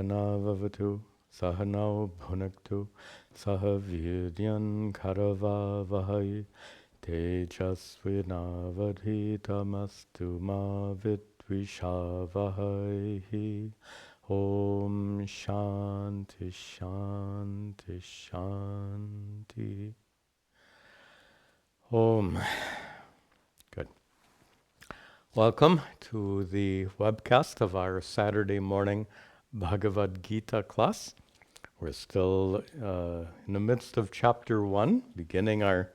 Sahana Vavatu, Sahano Bhunaktu, Sahaviryan Karava Vahai, Tejasvinavadhitamastu ma vidvishavahai. Om Shanti Shanti Shanti. Om. Good. Welcome to the webcast of our Saturday morning Bhagavad Gita class. We're still in the midst of chapter 1, beginning our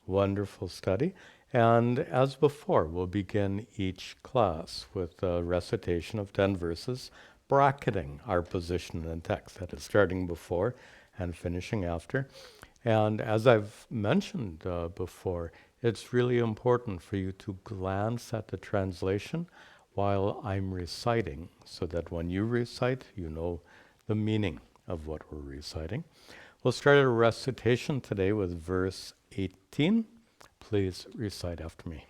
wonderful study. And as before, we'll begin each class with a recitation of 10 verses, bracketing our position in the text, that is, starting before and finishing after. And as I've mentioned before, it's really important for you to glance at the translation while I'm reciting, so that when you recite, you know the meaning of what we're reciting. We'll start a recitation today with verse 18. Please recite after me.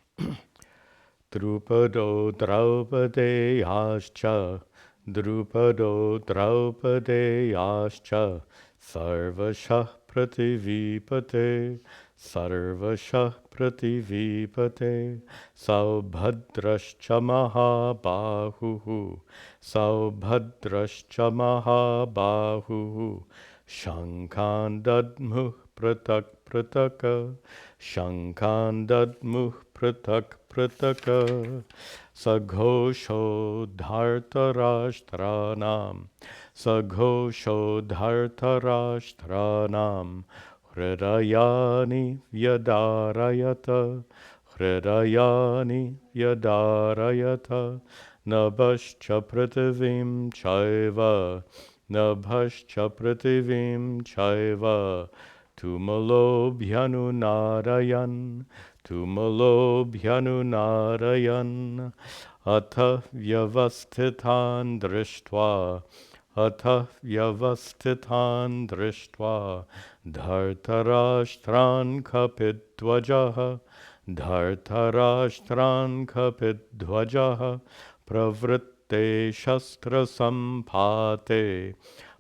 Drupado Draupadeyascha, Drupado Draupadeyascha, Sarvashah Prativipate, Sarvashah Prativipate, Saubhadrascha Mahabahuhu, Saubhadrascha Mahabahuhu, Shankan Dadmuh Pratak Prataka, Shankan Dadmuh Pratak Prataka, Saghosho Dhartarashtranam, Saghosho Dhartarashtranam, Hridayani Vyadarayata, Hridayani Vyadarayata, Nabhascha Prativim Chaiva, Nabhascha Prativim Chaiva, Tumalo Narayan, Tumalo Narayan, Atha Vyavastitan Drishtva, Atha Vyavastitan Drishtva, Dhartarashtran Kapidvajaha, Dhartarashtran Kapidvajaha, Pravritte Shastra Sampate,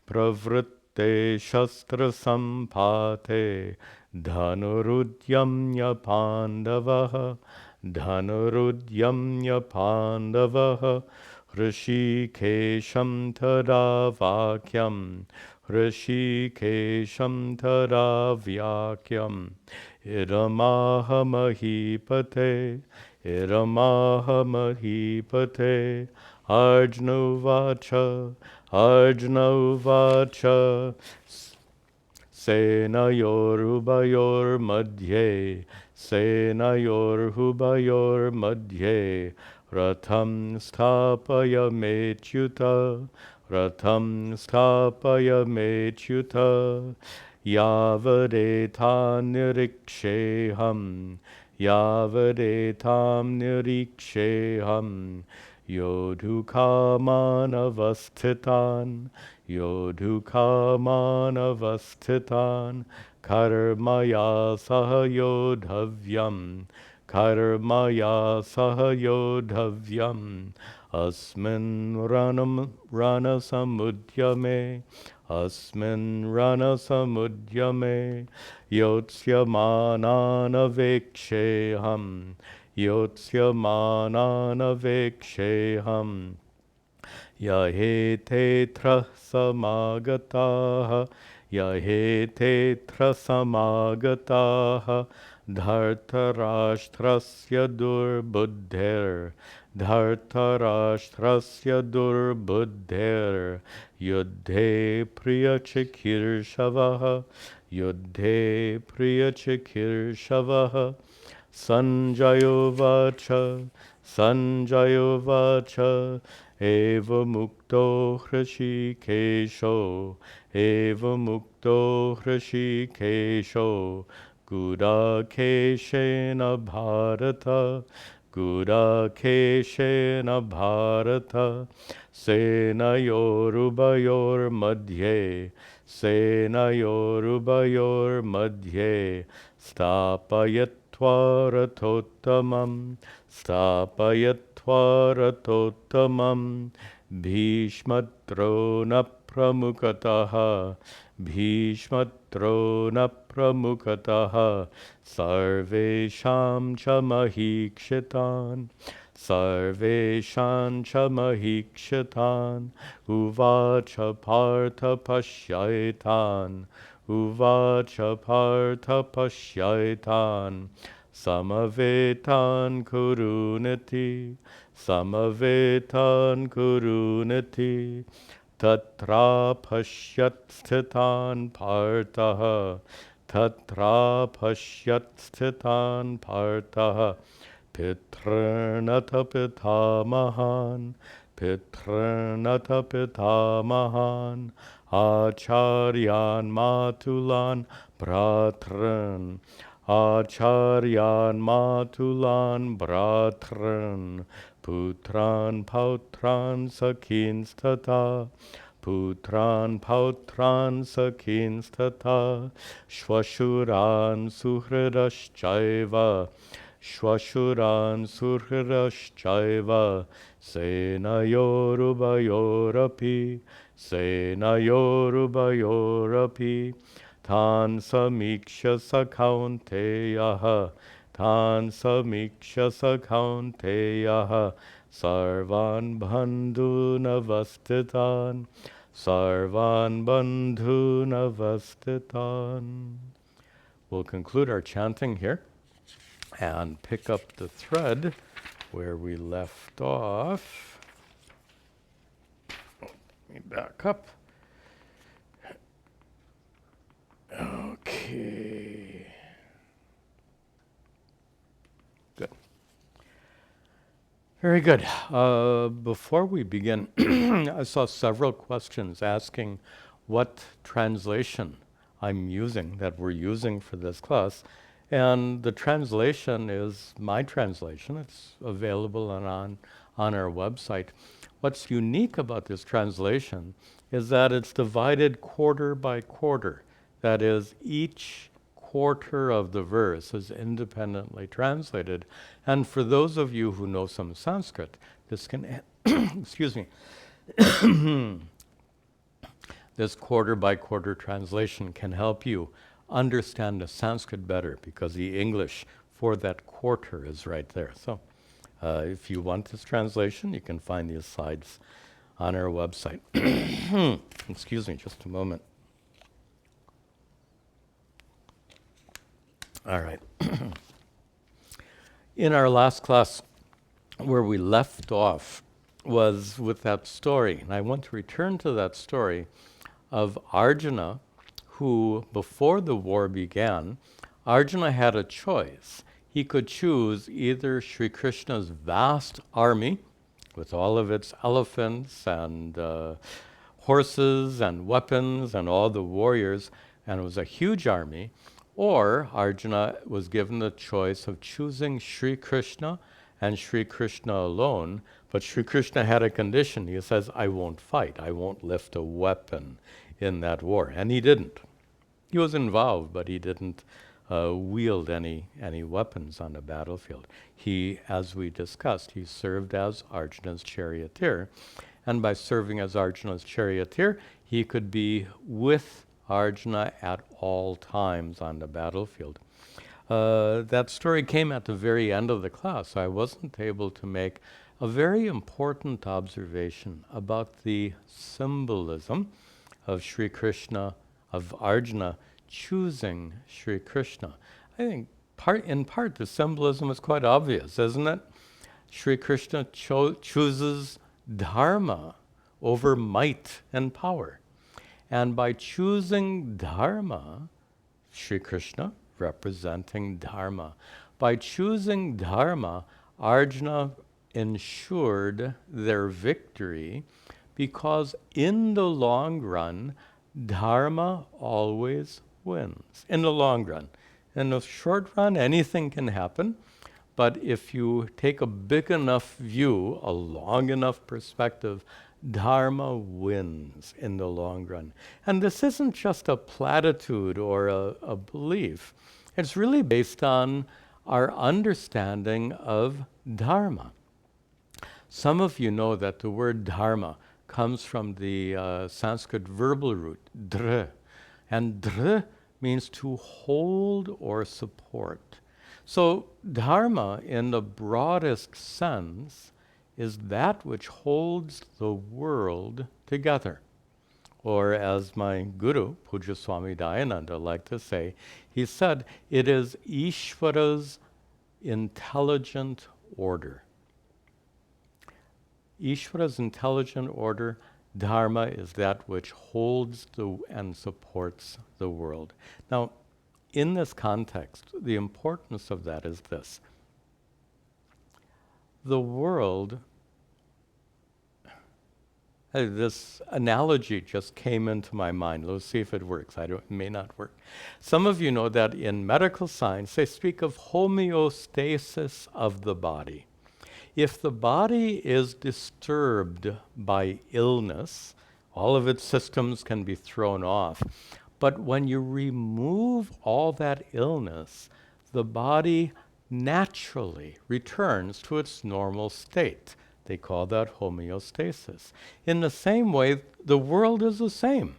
Pravritte Shastra Sampate, Dhanurudyamya Pandavaha, Dhanurudyamya Pandavaha, Hrishikesham tada vakyam, Hrishikesham tada vyakyam, Idamaha mahipate, Idamaha mahipate, Arjnuvacha, Arjnuvacha, Senayorubayor madhye, Senayorhubayor madhye, Ratham stapaya mechuta, Ratham stapaya mechuta, Yavadetam niriksheham, Yavadetam niriksheham, Yodhukamanavastitan, Yodhukamanavastitan, Karmaya sahayodhavyam, Karmaya sahayodhavyam, Asmin rana samudyame, Asmin rana samudyame, Yotsyamananaveksheham, Yotsyamananaveksheham, Yahetetra samagataha, Yahetetra samagataha, Dhartarashtrasya durbuddher, Dhartarashtrasya durbuddher, Yuddhe priyachikirshavaha, Yuddhe priyachikirshavaha, Sanjayovacha, Sanjayovacha, Eva mukto hrishikesho, Eva mukto hrishikesho, Gudakeshena bharata, Gudakeshena bharata, Senayorubayor madhye, Senayorubayor madhye, Stapayatva ratottamam, Stapayatva ratottamam, Bhishmadrona pramukataha Bhishma drona pramukataha Sarvesham cha mahikshitan Sarveshan cha mahikshitan Uvacha partha pashyaitan Uvacha partha pashyaitan Samavetan kurunati Samavetan kurunati Tatra pashyat sthitan partha Tatra pashyat sthitan partha Pitrnata pitamahan Pitrnata pitamahan Acharyan matulan bratran Acharyan matulan bratran Putran pautran sakinstata Putran pautran sakinstata Shvashuran suhridaschaiva Shvashuran suhridaschaiva Senayorubayorapi Senayorubayorapi Tan samiksha sakaunteyaha Tan samiksha sakaunteyaha Sarvan bandhunavastitan Sarvan bandhunavastitan. We'll conclude our chanting here and pick up the thread where we left off. Let me back up. Okay. Good. Very good. Before we begin, I saw several questions asking what translation I'm using, that we're using for this class. And the translation is my translation. It's available on our website. What's unique about this translation is that it's divided quarter by quarter. That is, each quarter of the verse is independently translated. And for those of you who know some Sanskrit, this can, excuse me, this quarter by quarter translation can help you understand the Sanskrit better because the English for that quarter is right there. So if you want this translation, you can find these slides on our website. Excuse me, just a moment. All right. In our last class, where we left off was with that story, and I want to return to that story of Arjuna, who, before the war began, Arjuna had a choice. He could choose either Sri Krishna's vast army, with all of its elephants and horses and weapons and all the warriors, and it was a huge army, or Arjuna was given the choice of choosing Sri Krishna and Sri Krishna alone, but Sri Krishna had a condition. He says, I won't fight, I won't lift a weapon in that war. And he didn't. He was involved, but he didn't wield any weapons on the battlefield. He, as we discussed, he served as Arjuna's charioteer. And by serving as Arjuna's charioteer, he could be with Arjuna at all times on the battlefield. That story came at the very end of the class, so I wasn't able to make a very important observation about the symbolism of Sri Krishna, of Arjuna choosing Sri Krishna. I think in part the symbolism is quite obvious, isn't it? Sri Krishna chooses dharma over might and power. And by choosing dharma, Sri Krishna representing dharma, by choosing dharma, Arjuna ensured their victory because in the long run, dharma always wins. In the long run. In the short run, anything can happen. But if you take a big enough view, a long enough perspective, dharma wins in the long run. And this isn't just a platitude or a belief. It's really based on our understanding of dharma. Some of you know that the word dharma comes from the Sanskrit verbal root, dr. And dr means to hold or support. So dharma, in the broadest sense, is that which holds the world together. Or as my guru, Puja Swami Tadatmananda, liked to say, he said, it is Ishvara's intelligent order. Ishvara's intelligent order, dharma, is that which holds and supports the world. Now, in this context, the importance of that is this. The world, this analogy just came into my mind. Let's see if it works. It may not work. Some of you know that in medical science, they speak of homeostasis of the body. If the body is disturbed by illness, all of its systems can be thrown off. But when you remove all that illness, the body naturally returns to its normal state. They call that homeostasis. In the same way, the world is the same.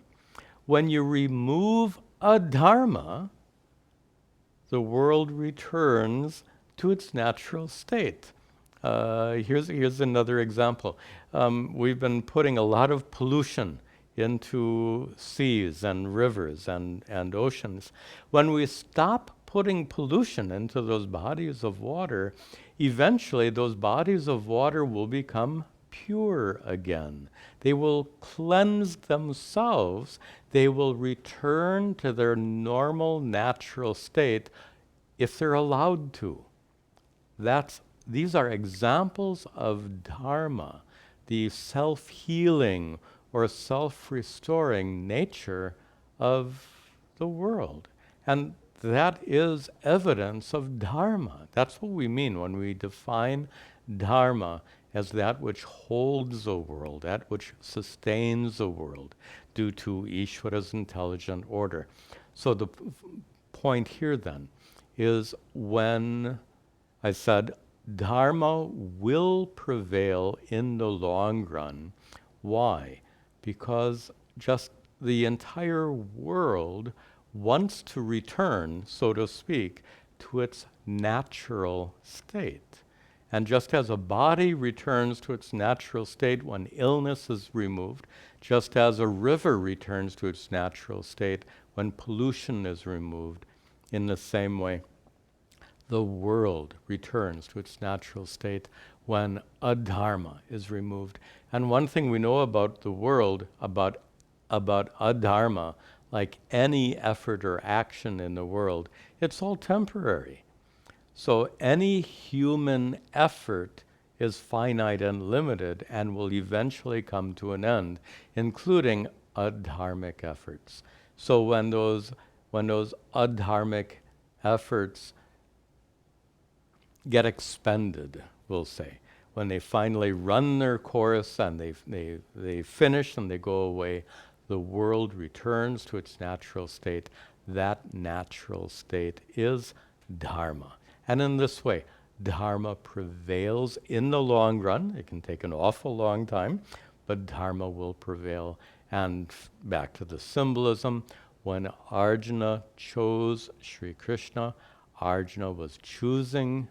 When you remove a dharma, the world returns to its natural state. Here's another example. We've been putting a lot of pollution into seas and rivers and oceans. When we stop putting pollution into those bodies of water, eventually those bodies of water will become pure again. They will cleanse themselves. They will return to their normal, natural state if they're allowed to. These are examples of dharma, the self-healing or self-restoring nature of the world. And that is evidence of dharma. That's what we mean when we define dharma as that which holds the world, that which sustains the world due to Ishvara's intelligent order. So the point here then is when I said dharma will prevail in the long run. Why? Because just the entire world wants to return, so to speak, to its natural state. And just as a body returns to its natural state when illness is removed, just as a river returns to its natural state when pollution is removed, in the same way, the world returns to its natural state when adharma is removed. And one thing we know about the world, about adharma, like any effort or action in the world, it's all temporary. So any human effort is finite and limited and will eventually come to an end, including adharmic efforts. So when those adharmic efforts get expended, we'll say, when they finally run their course and they finish and they go away, the world returns to its natural state. That natural state is dharma. And in this way, dharma prevails in the long run. It can take an awful long time, but dharma will prevail. And back to the symbolism, when Arjuna chose Sri Krishna, Arjuna was choosing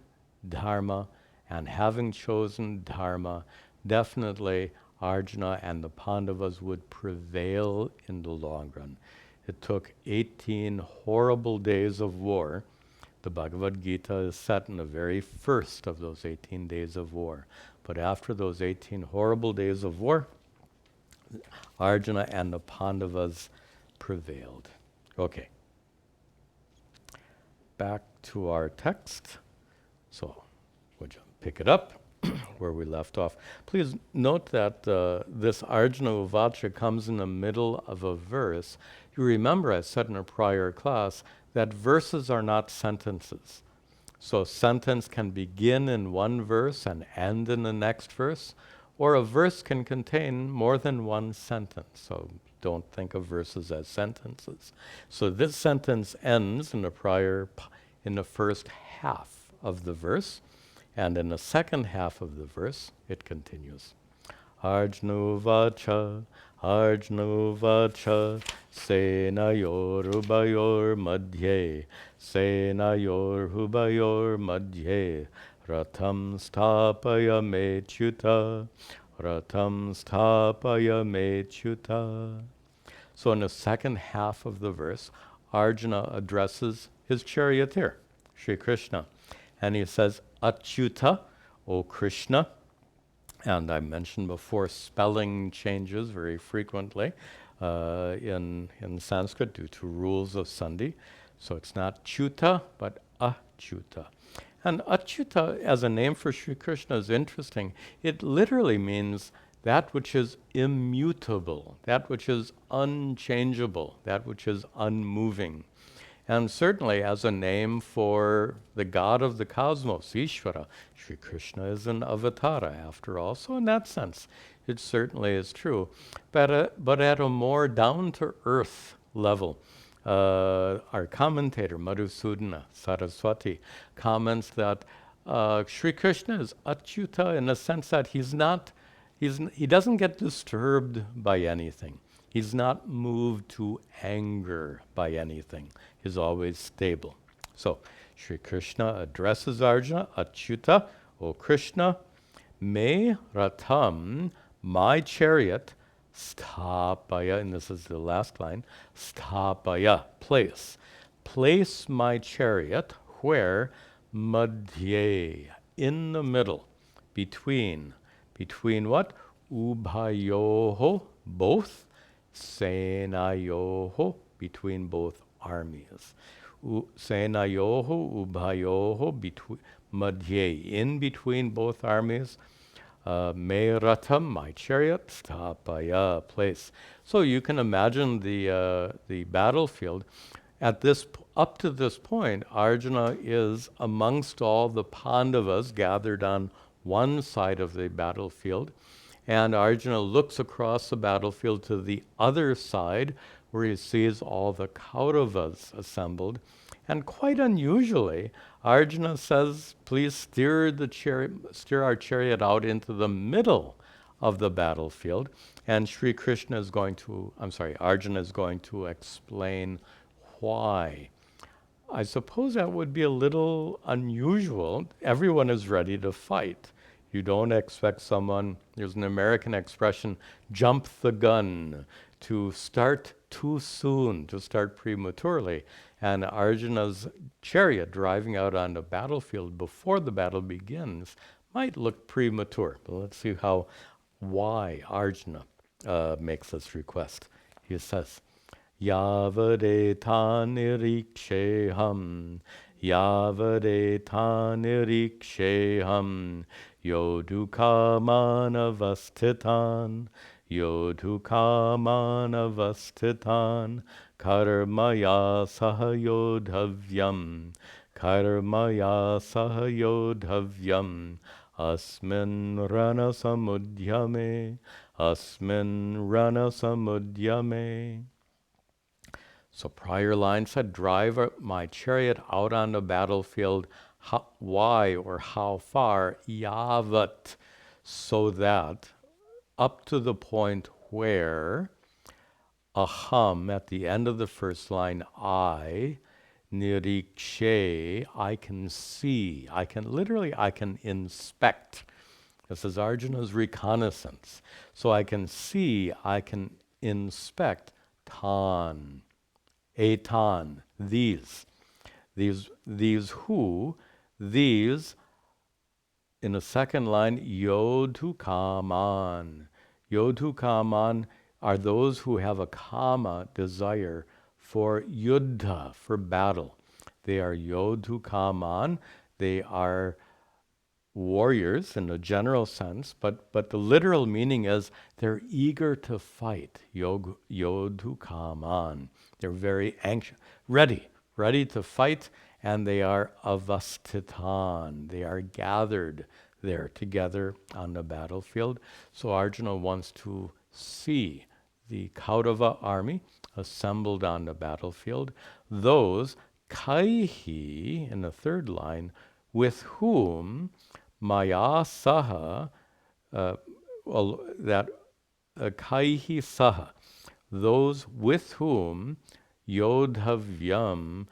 dharma, and having chosen dharma, definitely Arjuna and the Pandavas would prevail in the long run. It took 18 horrible days of war. The Bhagavad Gita is set in the very first of those 18 days of war. But after those 18 horrible days of war, Arjuna and the Pandavas prevailed. Okay. Back to our text. So, would you pick it up where we left off? Please note that this Arjuna Uvacha comes in the middle of a verse. You remember I said in a prior class that verses are not sentences. So a sentence can begin in one verse and end in the next verse, or a verse can contain more than one sentence. So don't think of verses as sentences. So this sentence ends in the first half of the verse, and in the second half of the verse, it continues. Arjnuvacha, Arjnuvacha, Senayorubayor madhye, Senayorhubayor madhye, Ratham stapaya mechyuta, Ratham stapaya mechyuta. So in the second half of the verse, Arjuna addresses his charioteer, Sri Krishna. And he says, Achyuta, O Krishna. And I mentioned before, spelling changes very frequently in Sanskrit due to rules of Sandhi. So it's not Chuta, but Achyuta. And Achyuta, as a name for Sri Krishna, is interesting. It literally means that which is immutable, that which is unchangeable, that which is unmoving. And certainly as a name for the God of the cosmos, Ishvara, Sri Krishna is an avatara after all. So in that sense, it certainly is true. But at a more down-to-earth level, our commentator, Madhusudana Saraswati, comments that Sri Krishna is achyuta in the sense that he doesn't get disturbed by anything. He's not moved to anger by anything. He's always stable. So Sri Krishna addresses Arjuna, Achyuta, O Krishna, me ratham, my chariot, sthapaya, and this is the last line, sthapaya, place. Place my chariot where? Madhye, in the middle, between what? Ubhayoho, both, senayoho, between both armies. Senayoho, ubhayoho, between madhye, in between both armies. Me ratham, my chariot, sthapaya, place. So you can imagine the battlefield. Up to this point, Arjuna is amongst all the Pandavas gathered on one side of the battlefield, and Arjuna looks across the battlefield to the other side where he sees all the Kauravas assembled. And quite unusually, Arjuna says, please steer our chariot out into the middle of the battlefield. And Arjuna is going to explain why. I suppose that would be a little unusual. Everyone is ready to fight. You don't expect someone, there's an American expression, jump the gun, to start too soon, to start prematurely. And Arjuna's chariot driving out on the battlefield before the battle begins might look premature. But let's see why Arjuna makes this request. He says, Yavadetaniriksheham, Yavadetaniriksheham, Yodukamanavastitan, Yodukamanavastitan, Karmaya sahayodhavyam, Karmaya sahayodhavyam, Asmin rana samudyame, Asmin rana samudyame. So prior line said, drive my chariot out on the battlefield. Why or how far? Yavat. So that up to the point where aham, at the end of the first line, I, nirikshe, I can see. I can inspect. This is Arjuna's reconnaissance. So I can see, I can inspect tan. Etan, these who, these, in the second line, yodhukaman. Yodhukaman are those who have a kama, desire, for yuddha, for battle. They are yodhukaman, they are warriors in a general sense, but the literal meaning is they're eager to fight, yodhukaman. They're very anxious, ready to fight, and they are avastitan. They are gathered there together on the battlefield. So Arjuna wants to see the Kaurava army assembled on the battlefield. Those kaihi, in the third line, with whom maya saha, that kaihi saha, those with whom yodhavyam,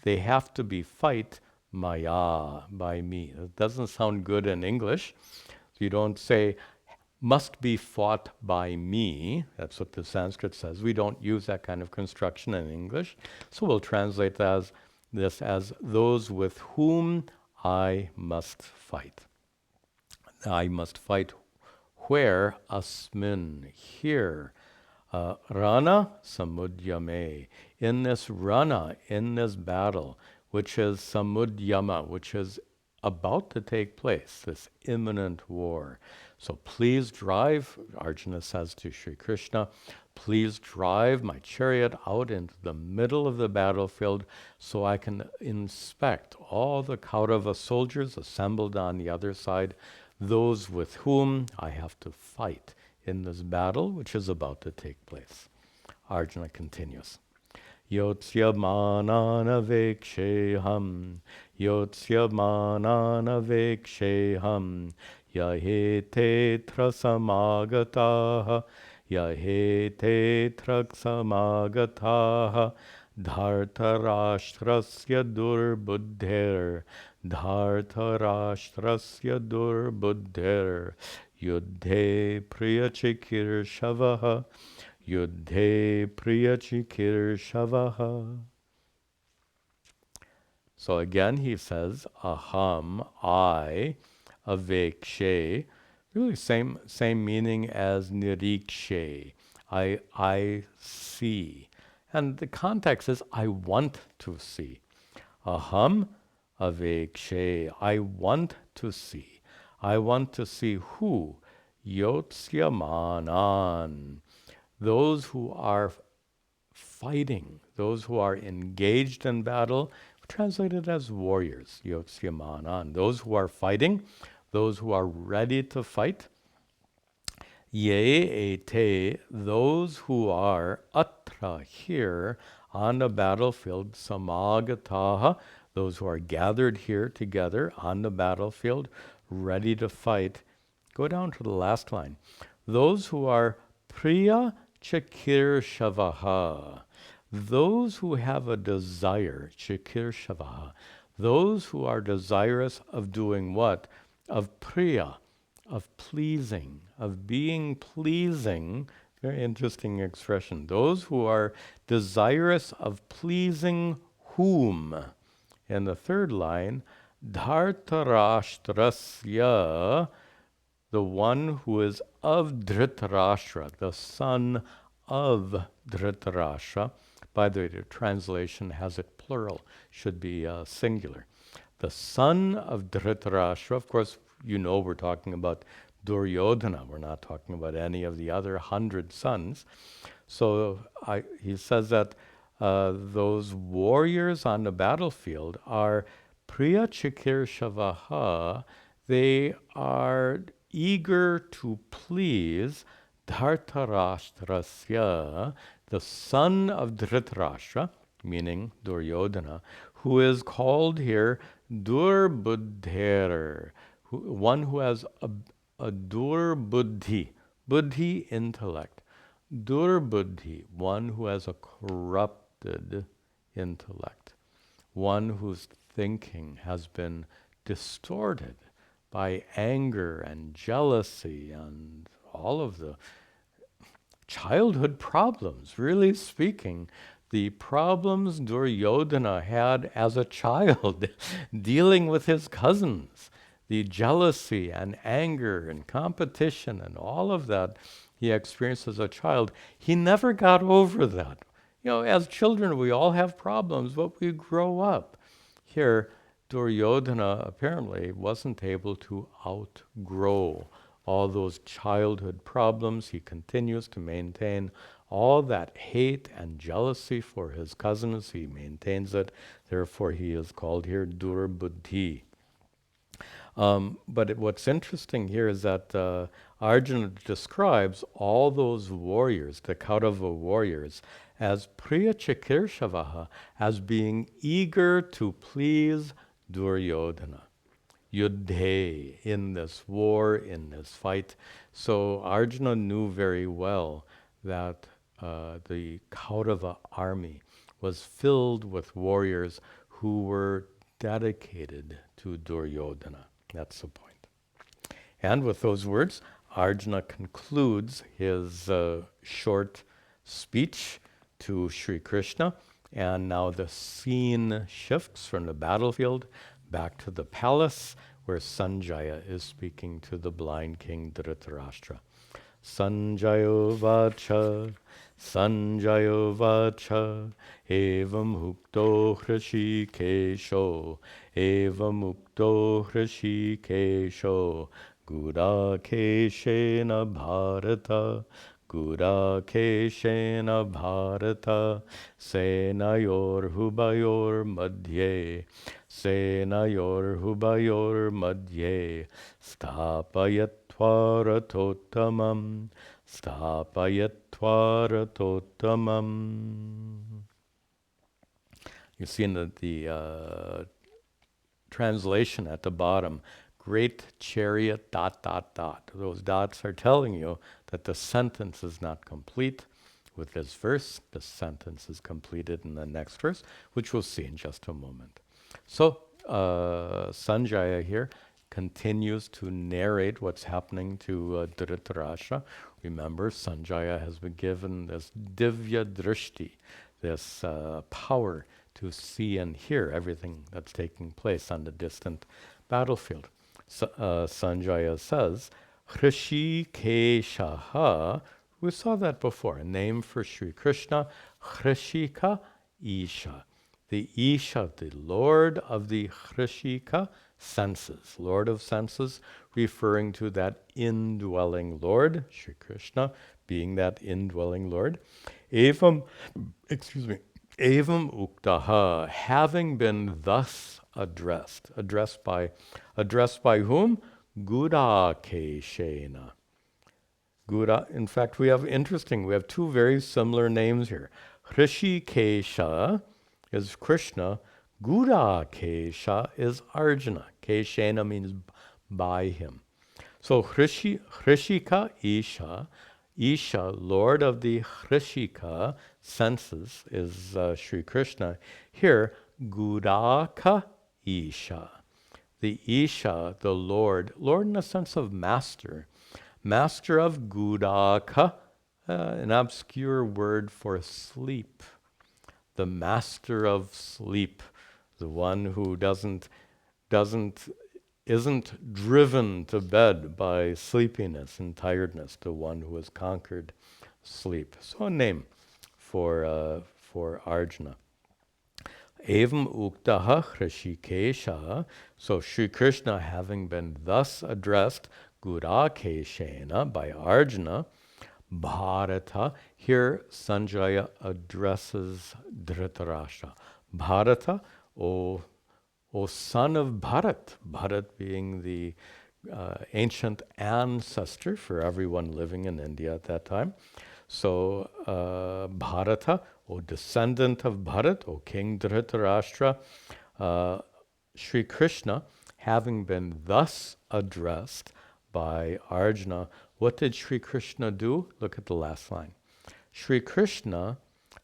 they have to be fight maya, by me. It doesn't sound good in English. You don't say must be fought by me. That's what the Sanskrit says. We don't use that kind of construction in English. So we'll translate this as those with whom I must fight. I must fight where? Asmin, here. Rana samudyame. In this rana, in this battle, which is samudyama, which is about to take place, this imminent war. So please drive, Arjuna says to Sri Krishna, please drive my chariot out into the middle of the battlefield so I can inspect all the Kaurava soldiers assembled on the other side, those with whom I have to fight in this battle which is about to take place. Arjuna continues. Yotsya manana veksheham, yotsya manana veksheham, yahete trasamagataha, yahete trasamagataha, dhartarashtrasya durbuddher, dhartarashtrasya durbuddher, yuddhe priyachikirshavaha, yuddhe priyachikirshavaha. So again he says, aham, I, avekshe, really same meaning as nirikshe, I see. And the context is, I want to see. Aham, avekshe, I want to see. I want to see who? Yotsya-manan, those who are fighting, those who are engaged in battle, translated as warriors, Yotsya-manan, those who are fighting, those who are ready to fight. Ye ete, those who are atra, here on the battlefield, samagataha, those who are gathered here together on the battlefield, ready to fight. Go down to the last line. Those who are priya chakir shavaha, those who have a desire, chakir shavaha, those who are desirous of doing what? Of priya, of pleasing, of being pleasing. Very interesting expression. Those who are desirous of pleasing whom? In the third line, dhartarashtrasya, the one who is of Dhritarashtra, the son of Dhritarashtra. By the way, the translation has it plural, should be singular. The son of Dhritarashtra, of course, you know we're talking about Duryodhana. We're not talking about any of the other 100 sons. So he says that those warriors on the battlefield are priya chikir shavaha. They are eager to please Dhartarashtrasya, the son of Dhritarashtra, meaning Duryodhana, who is called here Durbuddher, one who has a Durbuddhi, buddhi, intellect. Durbuddhi, one who has a corrupted intellect, one whose thinking has been distorted by anger and jealousy and all of the childhood problems. Really speaking, the problems Duryodhana had as a child dealing with his cousins, the jealousy and anger and competition and all of that he experienced as a child, he never got over that. You know, as children, we all have problems, but we grow up. Here, Duryodhana apparently wasn't able to outgrow all those childhood problems. He continues to maintain all that hate and jealousy for his cousins. He maintains it. Therefore, he is called here Durbuddhi. But what's interesting here is that Arjuna describes all those warriors, the Kaurava warriors, as priya chikirshavaha, as being eager to please Duryodhana. yuddhe, in this war, in this fight. So Arjuna knew very well that the Kaurava army was filled with warriors who were dedicated to Duryodhana. That's the point. And with those words, Arjuna concludes his short speech to Sri Krishna. And now the scene shifts from the battlefield back to the palace where Sanjaya is speaking to the blind king Dhritarashtra. Sanjayo vacha, Sanjayo vacha, evam hukto hrishikesho, evam hukto hrishikesho, Gudakeshena Bharata, Gudakeshena Bharata, Senayor Hubayor Madhye, Senayor Hubayor Madhye, Stapayatva Ratottamam, Stapayatva Ratottamam. You see in the translation at the bottom, great chariot, ... Those dots are telling you that the sentence is not complete with this verse. The sentence is completed in the next verse, which we'll see in just a moment. So Sanjaya here continues to narrate what's happening to Dhritarashtra. Remember, Sanjaya has been given this divya drishti, this power to see and hear everything that's taking place on the distant battlefield. Sanjaya says, Hrishikeshaha, we saw that before, a name for Sri Krishna, Hrishika Isha. The Isha, the Lord of the Hrishika senses, Lord of senses, referring to that indwelling Lord, Sri Krishna being that indwelling Lord. Evam uktaha, having been thus addressed. Addressed by whom? Gudakeshena. Guda, in fact, we have two very similar names here. Hrishikesha is Krishna. Gudakesha is Arjuna. Keshena means by him. So Hrishika Isha, Lord of the Hrishika senses, is Sri Krishna. Here, Gudaka Isha. The Isha, the Lord in the sense of master. Master of Gudaka, an obscure word for sleep. The master of sleep, the one who isn't driven to bed by sleepiness and tiredness, the one who has conquered sleep. So a name for Arjuna. Evam uktaha Hrishikesha. So Sri Krishna, having been thus addressed, Gudakeshena, by Arjuna, Bharata. Here Sanjaya addresses Dhritarashtra. Bharata, O son of Bharat, Bharat being the ancient ancestor for everyone living in India at that time. So Bharata, O descendant of Bharat, O King Dhritarashtra, Sri Krishna, having been thus addressed by Arjuna, what did Sri Krishna do? Look at the last line. Sri Krishna,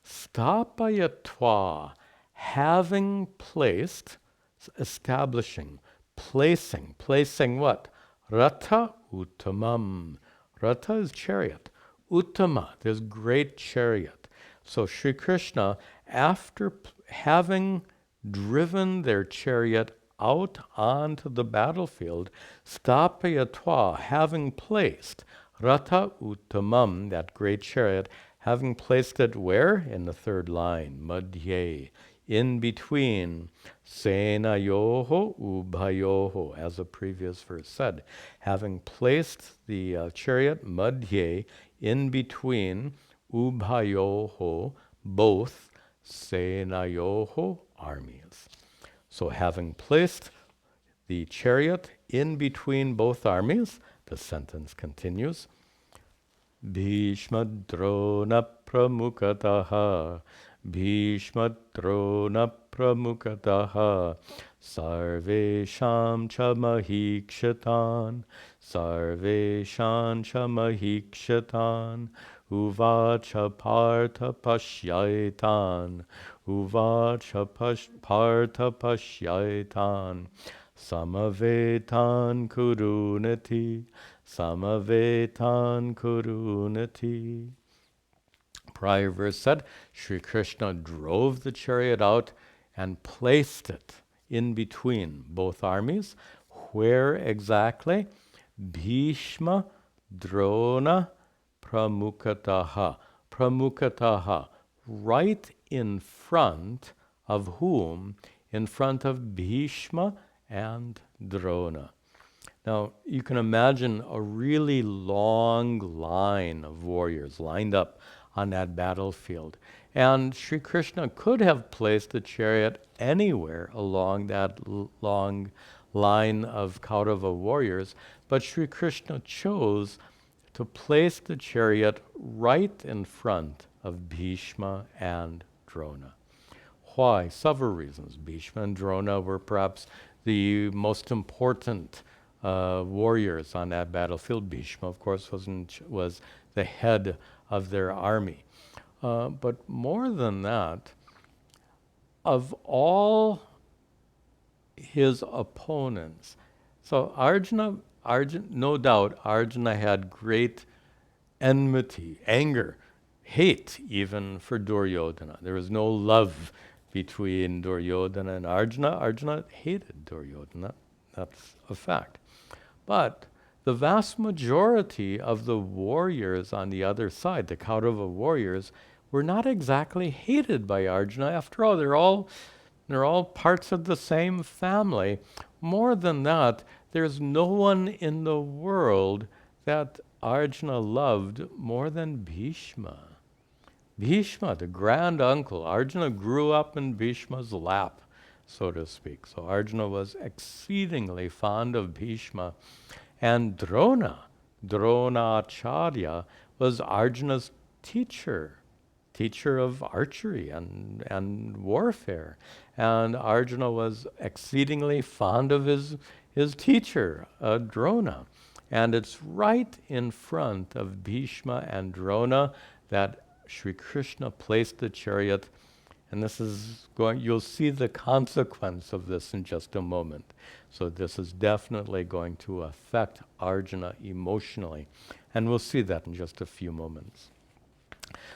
stapayatva, having placed, establishing, placing what? Ratha uttamam. Ratha is chariot. Uttama, there's great chariot. So Sri Krishna, after having driven their chariot out onto the battlefield, stapayatva, having placed Ratha uttamam, that great chariot, having placed it where? In the third line, madhye, in between, senayoho ubhayoho, as the previous verse said. Having placed the chariot madhye, in between, ubhayoho, both, senayoho, armies. So having placed the chariot in between both armies, the sentence continues, Bhishma drona pramukataha, Bhishma drona pramukataha sarvesham cha mahikshatan sarvesham cha mahikshatan uvacha partha pashyaitan uvacha partha pashyaitan samavetan kurunati samavetan kurunati. Prior verse said, Sri Krishna drove the chariot out and placed it in between both armies. Where exactly? Bhishma, Drona, Pramukataha. Pramukataha. Right in front of whom? In front of Bhishma and Drona. Now, you can imagine a really long line of warriors lined up on that battlefield. And Sri Krishna could have placed the chariot anywhere along that long line of Kaurava warriors, but Sri Krishna chose to place the chariot right in front of Bhishma and Drona. Why? Several reasons. Bhishma and Drona were perhaps the most important warriors on that battlefield. Bhishma, of course, was the head of their army. But more than that, of all his opponents, so Arjuna, no doubt, Arjuna had great enmity, anger, hate even for Duryodhana. There was no love between Duryodhana and Arjuna. Arjuna hated Duryodhana. That's a fact. But the vast majority of the warriors on the other side, the Kaurava warriors, were not exactly hated by Arjuna. After all, they're all parts of the same family. More than that, there's no one in the world that Arjuna loved more than Bhishma. Bhishma, the grand uncle. Arjuna grew up in Bhishma's lap, so to speak. So Arjuna was exceedingly fond of Bhishma. And Dronacharya, was Arjuna's teacher of archery and warfare. And Arjuna was exceedingly fond of his teacher, Drona. And it's right in front of Bhishma and Drona that Sri Krishna placed the chariot. And this is you'll see the consequence of this in just a moment. So this is definitely going to affect Arjuna emotionally. And we'll see that in just a few moments.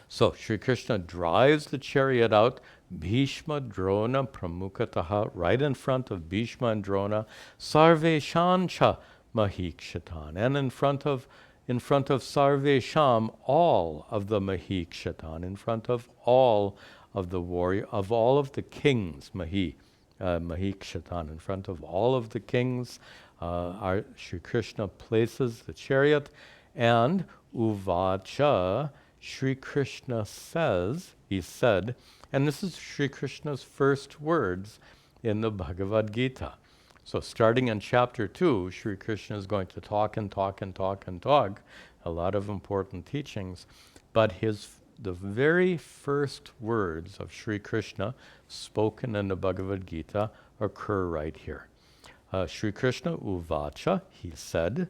So Sri Krishna drives the chariot out, Bhishma, Drona, Pramukataha, right in front of Bhishma and Drona, Sarveshancha Mahikshatan. And in front of Sarvesham, all of the Mahikshatan, in front of all of the warrior, of all of the kings, Mahikshatan, in front of all of the kings, Sri Krishna places the chariot, and Uvacha, Sri Krishna he said, and this is Sri Krishna's first words in the Bhagavad Gita. So starting in chapter 2, Sri Krishna is going to talk and talk and talk and talk, a lot of important teachings, but the very first words of Sri Krishna spoken in the Bhagavad Gita occur right here. Sri Krishna Uvacha, he said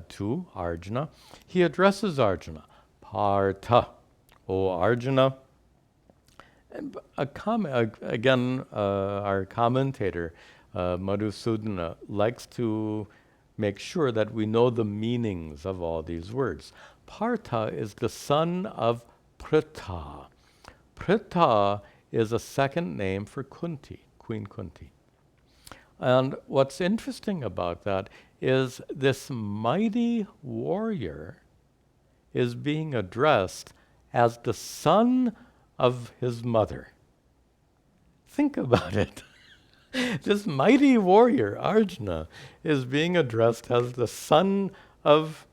to Arjuna, he addresses Arjuna, Partha, O Arjuna. And again, our commentator, Madhusudana, likes to make sure that we know the meanings of all these words. Partha is the son of Pritha. Pritha is a second name for Kunti, Queen Kunti. And what's interesting about that is this mighty warrior is being addressed as the son of his mother. Think about it. This mighty warrior, Arjuna, is being addressed as the son of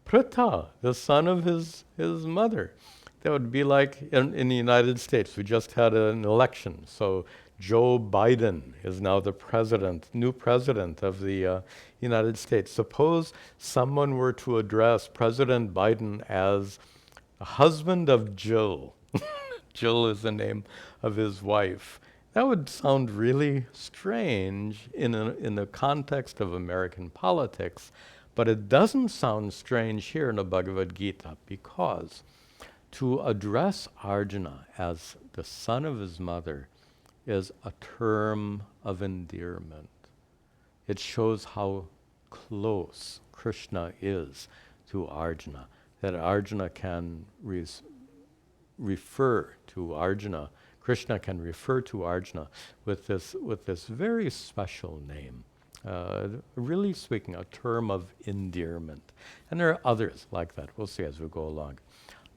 Pritha, the son of his mother. That would be like in the United States. We just had an election. So Joe Biden is now the new president of the United States. Suppose someone were to address President Biden as a husband of Jill. Jill is the name of his wife. That would sound really strange in the context of American politics, but it doesn't sound strange here in the Bhagavad Gita, because to address Arjuna as the son of his mother is a term of endearment. It shows how close Krishna is to Arjuna, that Arjuna can refer to Arjuna, Krishna can refer to Arjuna with this very special name. Really speaking, a term of endearment. And there are others like that. We'll see as we go along.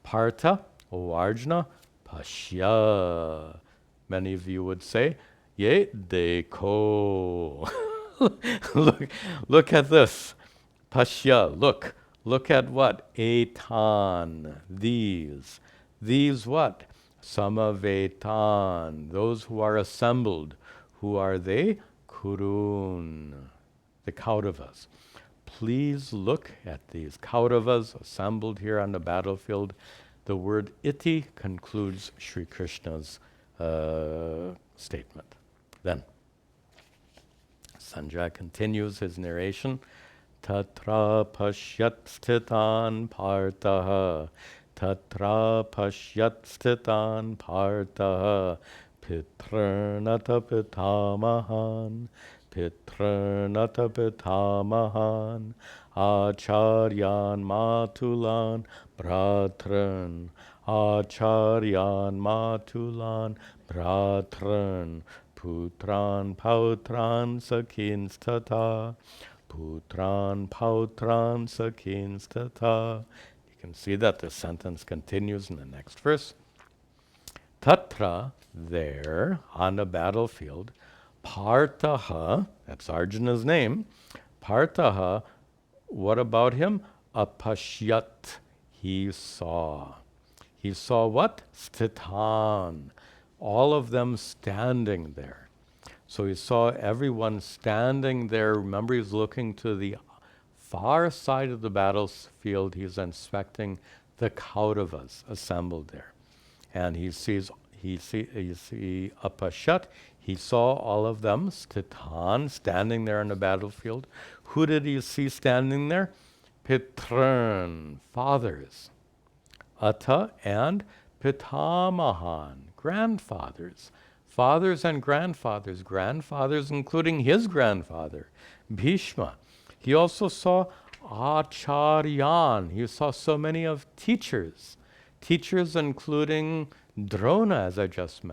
Partha, O Arjuna, Pashya. Many of you would say, Ye dekho. look at this. Pashya, look at what? Etan, these. These what? Samavetan, those who are assembled. Who are they? Kurun, the Kauravas. Please look at these Kauravas assembled here on the battlefield. The word iti concludes Sri Krishna's statement. Then Sanjay continues his narration. Tatra pashyat sthitan partha. Tatra pashyat sthitan partha. Pitrnata pitamahan. Pitrnata pitamahan. Acharyan matulan bratran. Acharyan matulan bratran. Putran pautran sakinstata. Putran pautran sakinstata. You can see that the sentence continues in the next verse. Tatra, there, on the battlefield, Partha, that's Arjuna's name, Partha, what about him? Apashyat, he saw. He saw what? Sthitan, all of them standing there. So he saw everyone standing there. Remember, he's looking to the far side of the battlefield. He's inspecting the Kauravas assembled there. And he see Apashyat, he saw all of them, Sthitan, standing there on the battlefield. Who did he see standing there? Pitrun, fathers. Ata and Pitamahan, grandfathers. Fathers and grandfathers. Grandfathers including his grandfather, Bhishma. He also saw Acharyan. He saw so many of teachers. Teachers including Drona, as I just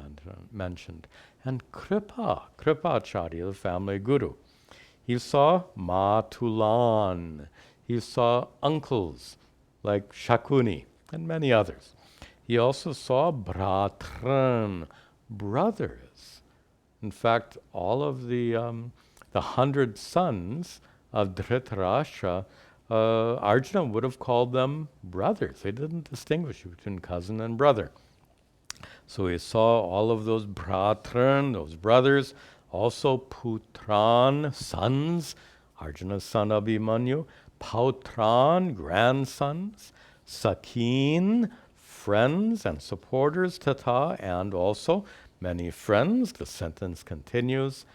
mentioned, and Kripacharya, the family guru. He saw Matulan. He saw uncles like Shakuni and many others. He also saw Bratran, brothers. In fact, all of the 100 sons of Dhritarashtra, Arjuna would have called them brothers. They didn't distinguish between cousin and brother. So he saw all of those bratran, those brothers, also putran, sons, Arjuna's son Abhimanyu, pautran, grandsons, sakin, friends and supporters, tata, and also many friends. The sentence continues.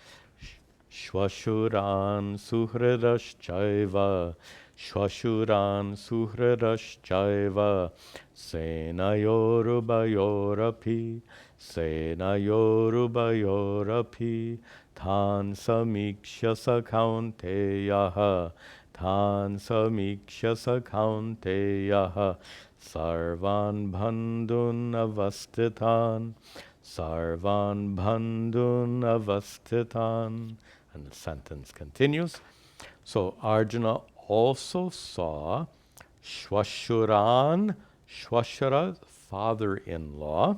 Shwashuran suhridaschaiva, Shwashuran suhridaschaiva, Senayorubayorapi, Senayorubayorapi, Tan samikshya sakaunteyaha, Tan samikshya sakaunteyaha, Sarvan bandhun avastitan, Sarvan bandhun avastitan. And the sentence continues. So Arjuna also saw Shwashuran, Shwashura, father-in-law,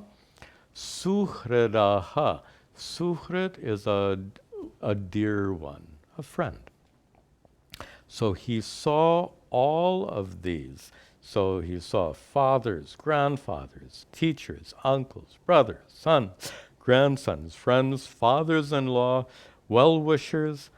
Suhridaha. Suhrid is a dear one, a friend. So he saw all of these. So he saw fathers, grandfathers, teachers, uncles, brothers, sons, grandsons, friends, fathers-in-law, well-wishers,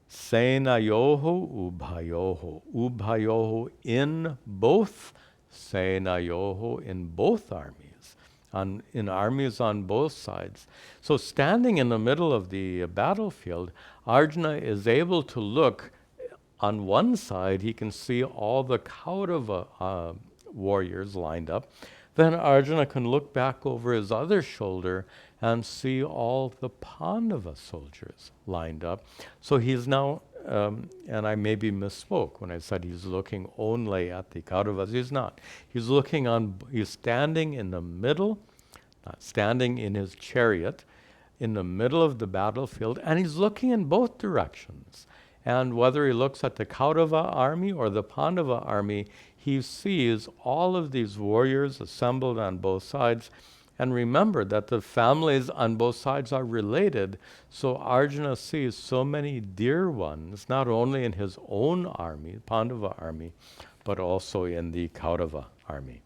Senayoho, Ubhayoho. Ubhayoho in both, Senayoho in both armies. in armies on both sides. So standing in the middle of the battlefield, Arjuna is able to look on one side. He can see all the Kaurava warriors lined up. Then Arjuna can look back over his other shoulder and see all the Pandava soldiers lined up. So he's now, and I maybe misspoke when I said he's looking only at the Kauravas. He's not. He's standing in the middle, not standing in his chariot, in the middle of the battlefield, and he's looking in both directions. And whether he looks at the Kaurava army or the Pandava army, he sees all of these warriors assembled on both sides. And remember that the families on both sides are related. So Arjuna sees so many dear ones, not only in his own army, Pandava army, but also in the Kaurava army.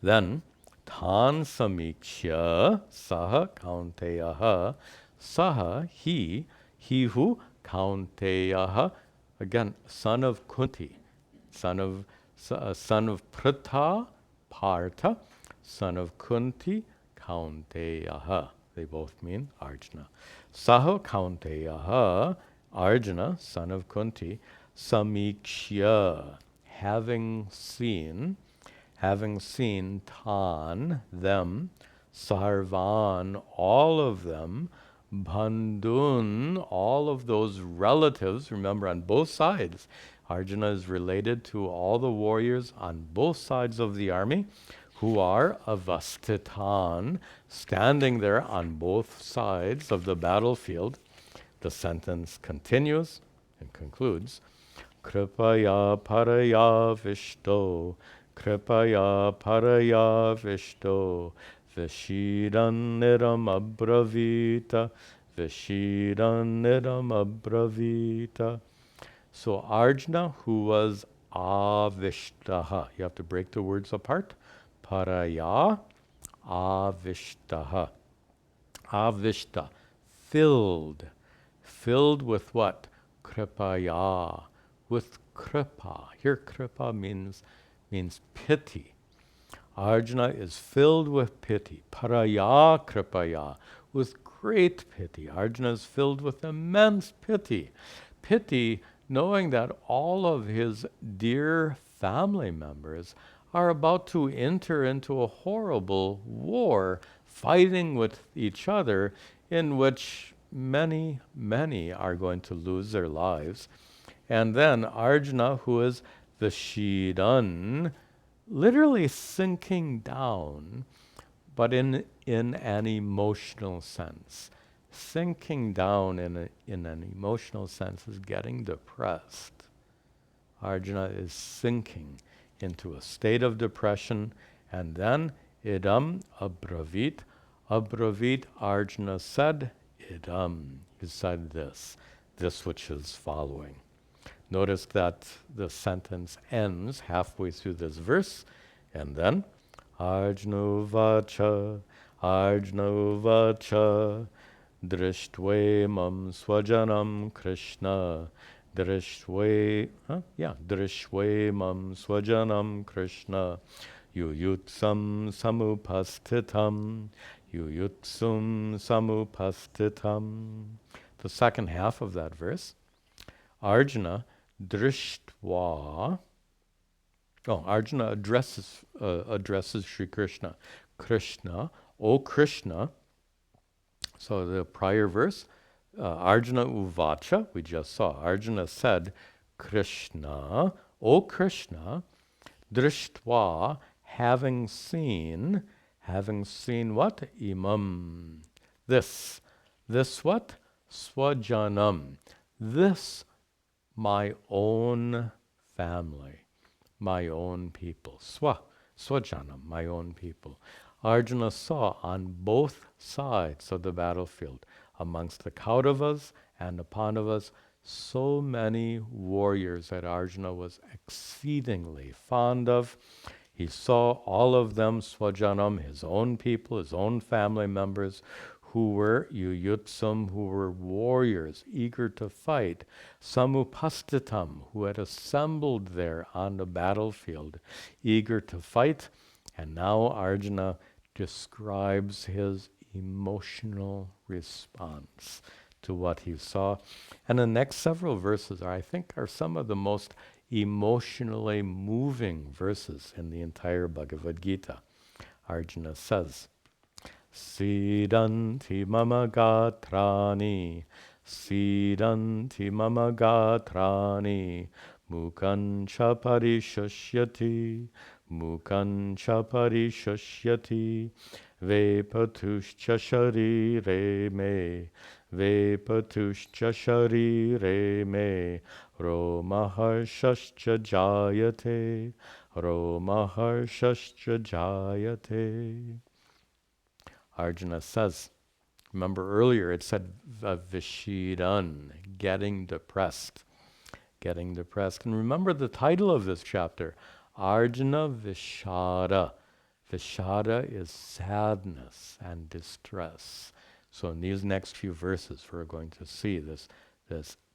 Then, Tan samikshya saha kaunteyaha saha he who Kaunteyaha, again, son of Kunti, son of Pritha, Partha, son of Kunti, Kaunteyaha. They both mean Arjuna. Saha Kaunteyaha, Arjuna, son of Kunti, samikshya, having seen Tan, them, Sarvan, all of them, Bandhun, all of those relatives, remember on both sides, Arjuna is related to all the warriors on both sides of the army who are avastitan, standing there on both sides of the battlefield. The sentence continues and concludes, Kripaya paraya vishto, Kripaya paraya vishto, Vishidan niram abravita, Vishidan niram abravita. So Arjuna, who was avishtaha, you have to break the words apart. Paraya, avishtaha. Avishta, filled with what? Kripaya, with kripa. Here kripa means pity. Arjuna is filled with pity. Paraya kripaya, with great pity. Arjuna is filled with immense pity. Pity, knowing that all of his dear family members are about to enter into a horrible war, fighting with each other, in which many, many are going to lose their lives. And then Arjuna, who is Vishidan, literally sinking down, but in an emotional sense. Sinking down in an emotional sense is getting depressed. Arjuna is sinking into a state of depression, and then idam abravit. Abravit, Arjuna said, idam. He said this which is following. Notice that the sentence ends halfway through this verse, and then Arjuna vacha, drishtve mam swajanam Krishna, drishve mam swajanam Krishna, yuyutsam samupastitam. The second half of that verse, Arjuna drishtva. Arjuna addresses Sri Krishna. Krishna, O Krishna. So the prior verse, Arjuna uvacha, we just saw. Arjuna said, Krishna, O Krishna, drishtva, having seen what? Imam. This what? Swajanam. This, my own family, my own people. Swajanam, my own people. Arjuna saw on both sides of the battlefield, amongst the Kauravas and the Pandavas, so many warriors that Arjuna was exceedingly fond of. He saw all of them, Swajanam, his own people, his own family members, who were yuyutsam, who were warriors, eager to fight, samupastitam, who had assembled there on the battlefield, eager to fight. And now Arjuna describes his emotional response to what he saw. And the next several verses I think are some of the most emotionally moving verses in the entire Bhagavad Gita. Arjuna says, Siddhanti mama gatrani, Siddhanti mama gatrani, Mukhan cha parishyashyati, Mukhan cha parishyashyati, Vepatushcha sharire me, Vepatushcha sharire me, Romaharshascha jayate, Romaharshascha jayate. Arjuna says, remember earlier it said Vishidan, getting depressed. Getting depressed. And remember the title of this chapter, Arjuna Vishada. Vishada is sadness and distress. So in these next few verses we're going to see this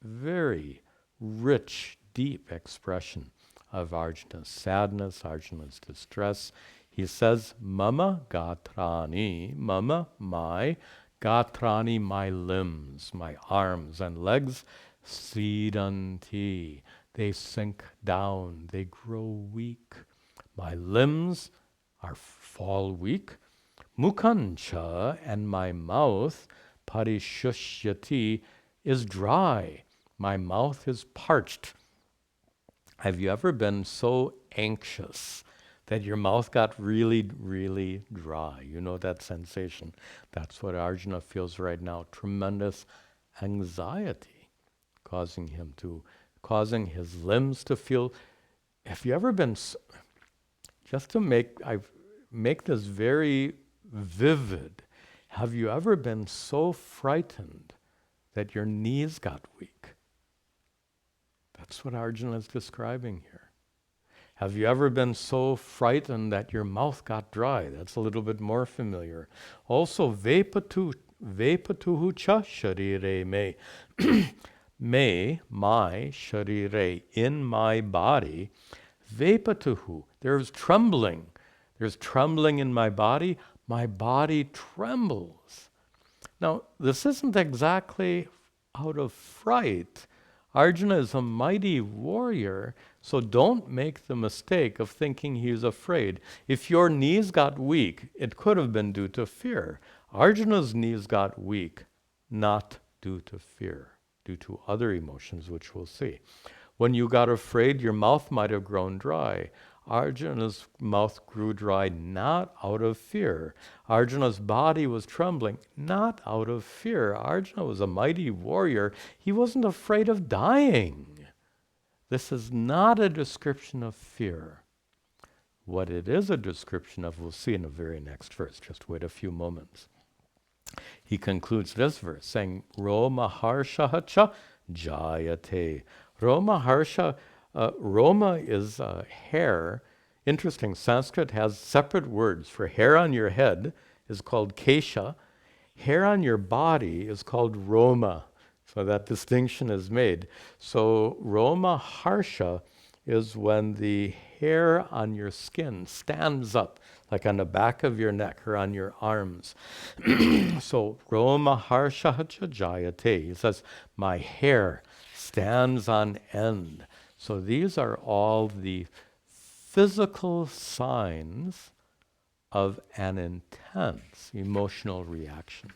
very rich, deep expression of Arjuna's sadness, Arjuna's distress. He says, Mama gatrani, Mama, my, gatrani, my limbs, my arms and legs, siddhanti, they sink down, they grow weak. My limbs fall weak. Mukhancha, and my mouth, parishyashyati, is dry. My mouth is parched. Have you ever been so anxious that your mouth got really, really dry? You know that sensation. That's what Arjuna feels right now. Tremendous anxiety causing his limbs to feel. Have you ever been, just to make this very vivid, have you ever been so frightened that your knees got weak? That's what Arjuna is describing here. Have you ever been so frightened that your mouth got dry? That's a little bit more familiar. Also, vepatuhu cha sharire me. Me, my, sharire, in my body. Vepatuhu, there's trembling. There's trembling in my body trembles. Now, this isn't exactly out of fright. Arjuna is a mighty warrior, so don't make the mistake of thinking he's afraid. If your knees got weak, it could have been due to fear. Arjuna's knees got weak, not due to fear, due to other emotions, which we'll see. When you got afraid, your mouth might have grown dry. Arjuna's mouth grew dry not out of fear. Arjuna's body was trembling not out of fear. Arjuna was a mighty warrior. He wasn't afraid of dying. This is not a description of fear. What it is a description of, we'll see in the very next verse. Just wait a few moments. He concludes this verse saying, Roma harsha cha jayate. Roma harsha. Roma is hair. Interesting, Sanskrit has separate words for hair on your head is called kesha. Hair on your body is called roma. So that distinction is made. So Roma harsha is when the hair on your skin stands up, like on the back of your neck or on your arms. So Roma harsha jayate. He says, my hair stands on end. So these are all the physical signs of an intense emotional reaction.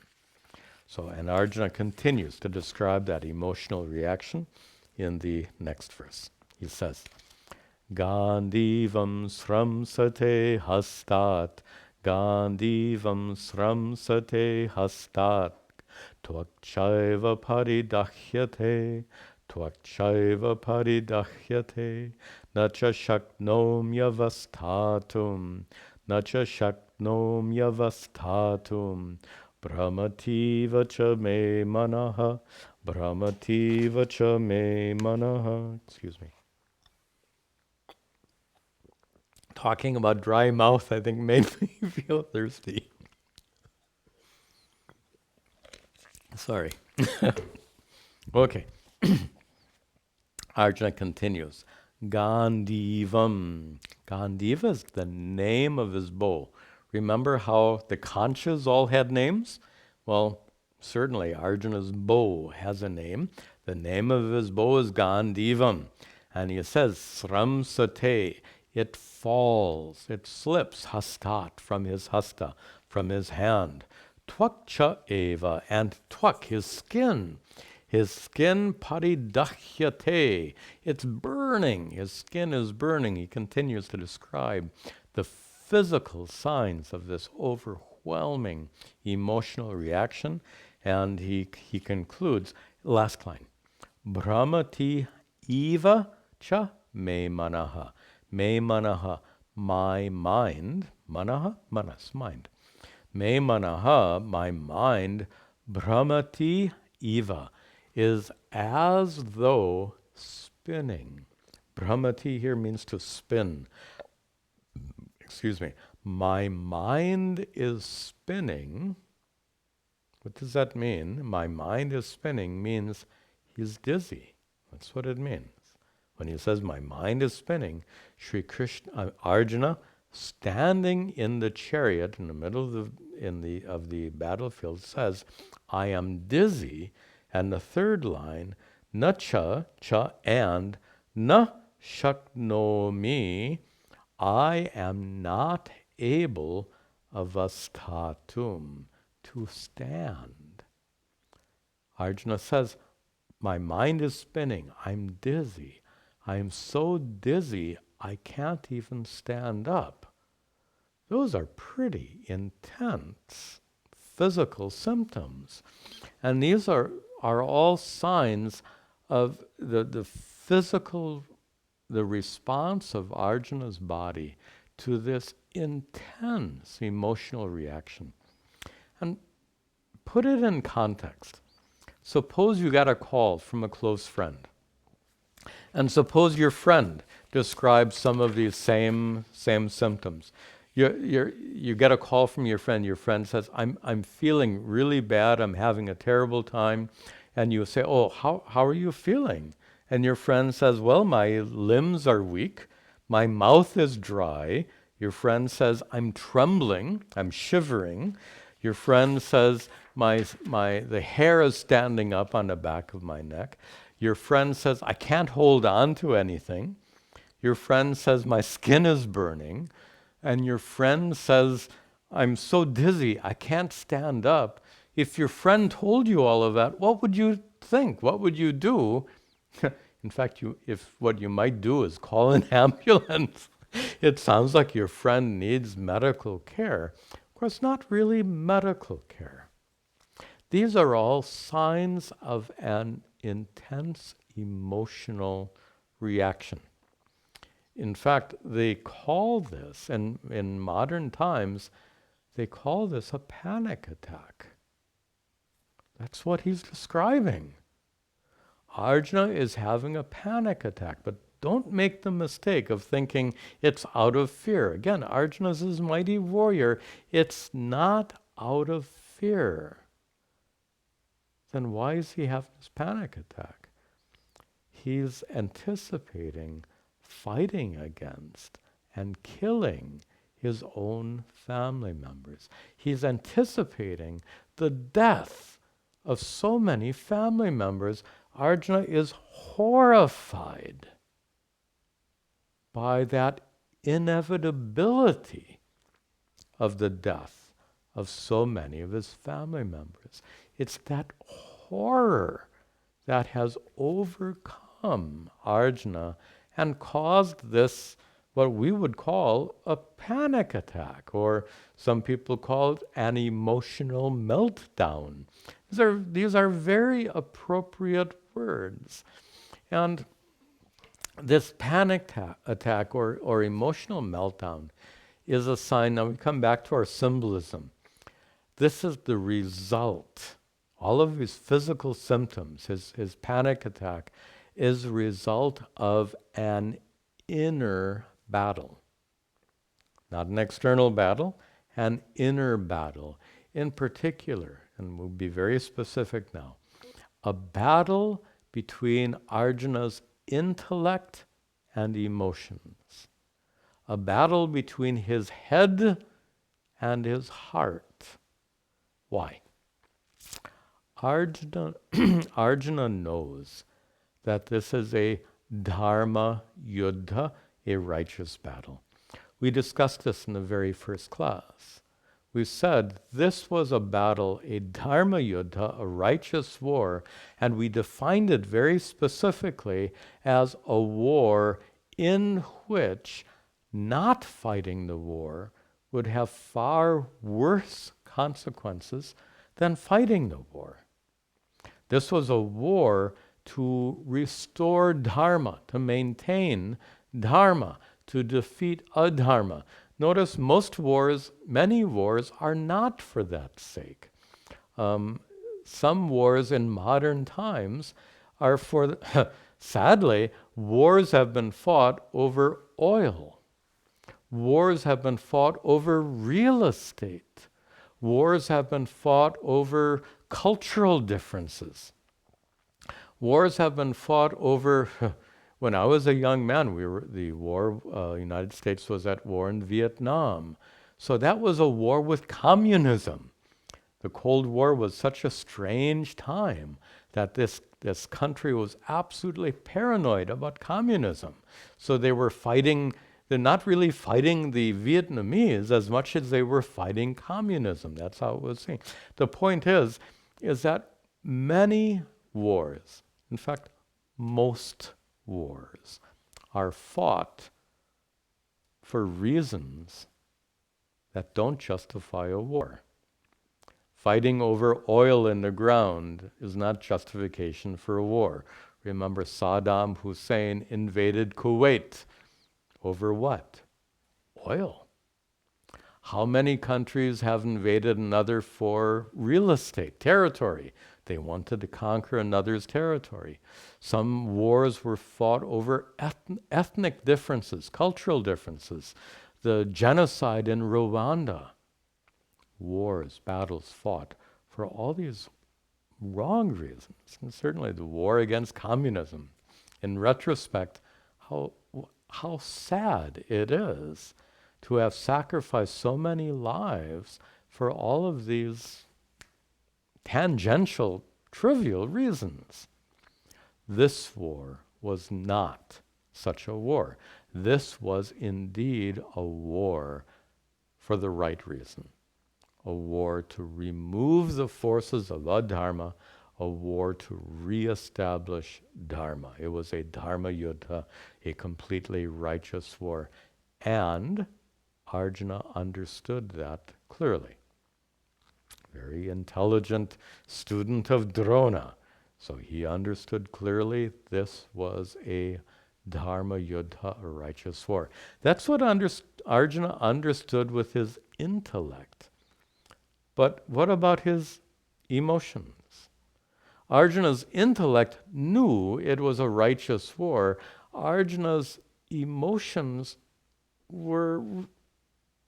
So, and Arjuna continues to describe that emotional reaction in the next verse. He says, Gandivam sramsate hastat, Gandivam sramsate hastat, Tvakchaiva paridahyate, Tvakchaiva paridahyate, Nacha shaknom yavastatum, Nacha shaknom yavastatum, Brahmativa cha me manaha, Brahmativa cha me manaha. Excuse me. Talking about dry mouth, I think, made me feel thirsty. Sorry. Okay. Arjuna continues. Gandivam. Gandiva is the name of his bow. Remember how the conchas all had names? Well, certainly Arjuna's bow has a name. The name of his bow is Gandivam. And he says, Sram Sate, it falls, it slips, hastat, from his hasta, from his hand. Twakcha eva, and twak, his skin paridakhyate, it's burning, his skin is burning. He continues to describe the physical signs of this overwhelming emotional reaction, and he concludes, last line, Brahmati eva cha me manaha. Me manaha, my mind, manaha, manas, mind. Me manaha, my mind, Brahmati eva, is as though spinning. Brahmati here means to spin. Excuse me. My mind is spinning. What does that mean? My mind is spinning means he's dizzy. That's what it means. When he says my mind is spinning, Sri Krishna, Arjuna, standing in the chariot in the middle of the battlefield, says, I am dizzy. And the third line, na cha, and na shaknomi, I am not able avastatum, to stand. Arjuna says, my mind is spinning, I'm dizzy. I'm so dizzy, I can't even stand up. Those are pretty intense physical symptoms. And these are all signs of the physical, the response of Arjuna's body to this intense emotional reaction. And put it in context. Suppose you got a call from a close friend. And suppose your friend describes some of these same symptoms. You get a call from your friend. Your friend says, I'm feeling really bad. I'm having a terrible time. And you say, oh, how are you feeling? And your friend says, well, my limbs are weak. My mouth is dry. Your friend says, I'm trembling. I'm shivering. Your friend says, the hair is standing up on the back of my neck. Your friend says, I can't hold on to anything. Your friend says, my skin is burning. And your friend says, I'm so dizzy, I can't stand up. If your friend told you all of that, what would you think? What would you do? In fact, what you might do is call an ambulance. It sounds like your friend needs medical care. Of course, not really medical care. These are all signs of an intense emotional reaction. In fact, they call this, and in modern times, they call this a panic attack. That's what he's describing. Arjuna is having a panic attack, but don't make the mistake of thinking it's out of fear. Again, Arjuna's this mighty warrior. It's not out of fear. Then why is he having this panic attack? He's anticipating fighting against and killing his own family members. He's anticipating the death of so many family members. Arjuna is horrified by that inevitability of the death of so many of his family members. It's that horror that has overcome Arjuna and caused this, what we would call a panic attack, or some people call it an emotional meltdown. These are very appropriate words. And this panic attack or emotional meltdown is a sign. Now we come back to our symbolism. This is the result. All of his physical symptoms, his panic attack, is a result of an inner battle. Not an external battle, an inner battle. In particular, and we'll be very specific now, a battle between Arjuna's intellect and emotions. A battle between his head and his heart. Why? Arjuna, Arjuna knows that this is a dharma yuddha, a righteous battle. We discussed this in the very first class. We said this was a battle, a dharma yuddha, a righteous war, and we defined it very specifically as a war in which not fighting the war would have far worse consequences than fighting the war. This was a war to restore dharma, to maintain dharma, to defeat adharma. Notice most wars, many wars, are not for that sake. Some wars in modern times are for, sadly, wars have been fought over oil. Wars have been fought over real estate. Wars have been fought over cultural differences. Wars have been fought over, when I was a young man, United States was at war in Vietnam. So that was a war with communism. The Cold War was such a strange time that this country was absolutely paranoid about communism. So they're not really fighting the Vietnamese as much as they were fighting communism. That's how it was seen. The point is that many wars, in fact, most wars, are fought for reasons that don't justify a war. Fighting over oil in the ground is not justification for a war. Remember, Saddam Hussein invaded Kuwait. Over what? Oil. How many countries have invaded another for real estate, territory? They wanted to conquer another's territory. Some wars were fought over ethnic differences, cultural differences. The genocide in Rwanda. Wars, battles fought for all these wrong reasons. And certainly the war against communism. In retrospect, how sad it is to have sacrificed so many lives for all of these tangential, trivial reasons. This war was not such a war. This was indeed a war for the right reason. A war to remove the forces of adharma, a war to reestablish dharma. It was a dharma yuddha, a completely righteous war. And Arjuna understood that clearly. Very intelligent student of Drona. So he understood clearly this was a dharma yuddha, a righteous war. That's what Arjuna understood with his intellect. But what about his emotions? Arjuna's intellect knew it was a righteous war. Arjuna's emotions were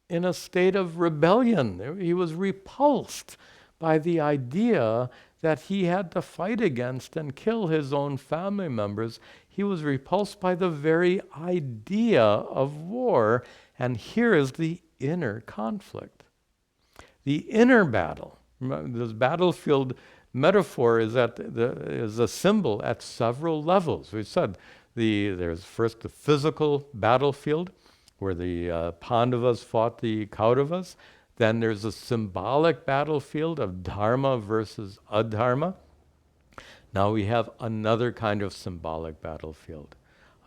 in a state of rebellion. He was repulsed by the idea that he had to fight against and kill his own family members. He was repulsed by the very idea of war. And here is the inner conflict. The inner battle. This battlefield metaphor is a symbol at several levels. We said there's first the physical battlefield, where the Pandavas fought the Kauravas. Then there's a symbolic battlefield of dharma versus adharma. Now we have another kind of symbolic battlefield,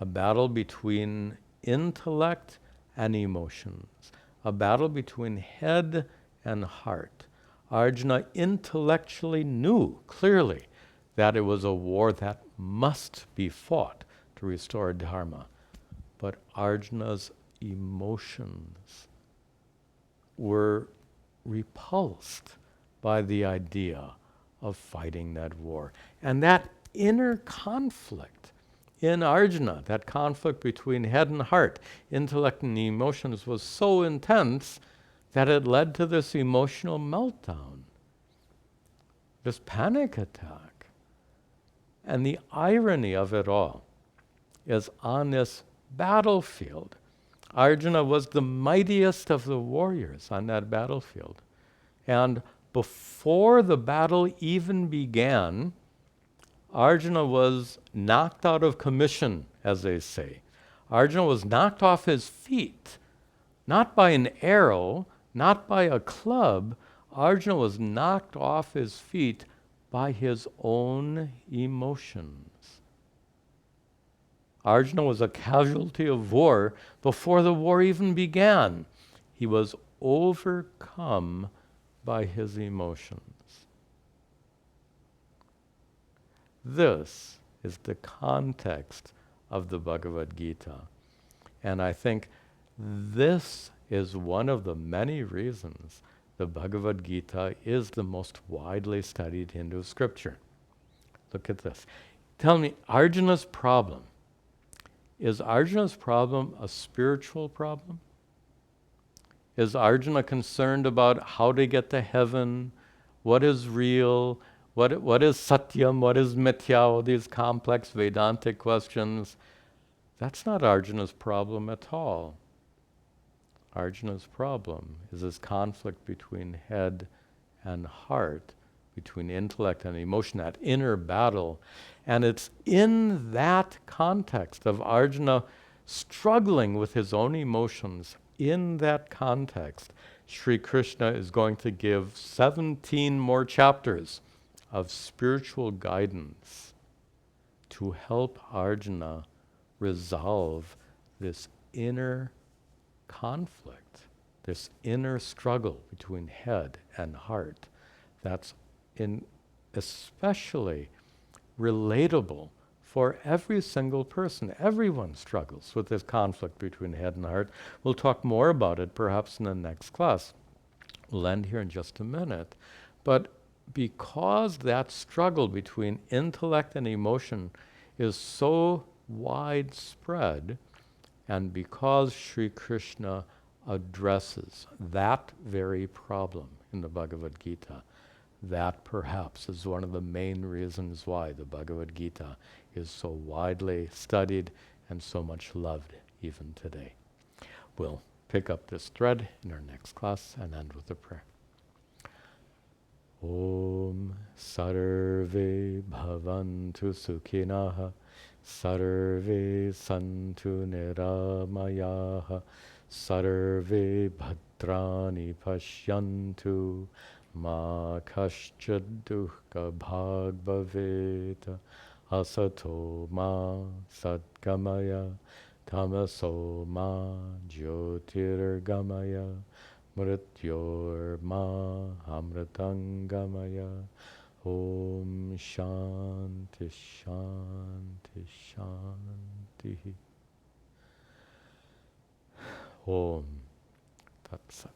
a battle between intellect and emotions, a battle between head and heart. Arjuna intellectually knew clearly that it was a war that must be fought to restore dharma. But Arjuna's emotions were repulsed by the idea of fighting that war. And that inner conflict in Arjuna, that conflict between head and heart, intellect and emotions, was so intense that it led to this emotional meltdown, this panic attack. And the irony of it all is on this battlefield Arjuna was the mightiest of the warriors on that battlefield. And before the battle even began, Arjuna was knocked out of commission, as they say. Arjuna was knocked off his feet, not by an arrow, not by a club. Arjuna was knocked off his feet by his own emotions. Arjuna was a casualty of war before the war even began. He was overcome by his emotions. This is the context of the Bhagavad Gita. And I think this is one of the many reasons the Bhagavad Gita is the most widely studied Hindu scripture. Look at this. Tell me, Arjuna's problem. Is Arjuna's problem a spiritual problem? Is Arjuna concerned about how to get to heaven? What is real? What is satyam? What is mithya? All these complex Vedantic questions. That's not Arjuna's problem at all. Arjuna's problem is this conflict between head and heart, between intellect and emotion, that inner battle. And it's in that context of Arjuna struggling with his own emotions, in that context, Sri Krishna is going to give 17 more chapters of spiritual guidance to help Arjuna resolve this inner conflict, this inner struggle between head and heart. That's especially relatable for every single person. Everyone struggles with this conflict between head and heart. We'll talk more about it perhaps in the next class. We'll end here in just a minute. But because that struggle between intellect and emotion is so widespread, and because Sri Krishna addresses that very problem in the Bhagavad Gita, that perhaps is one of the main reasons why the Bhagavad Gita is so widely studied and so much loved even today. We'll pick up this thread in our next class and end with a prayer. Om Sarve Bhavantu Sukhinaha Sarve Santu Niramayaha Sarve Bhadrani Pashyantu Ma Kaschad Dukkha Bhag Bhaveta Asato Ma Sadgamaya Tamaso Ma Jyotirgamaya Mrityor Ma Amritangamaya Om Shanti Shanti Shanti Om Tat Sat.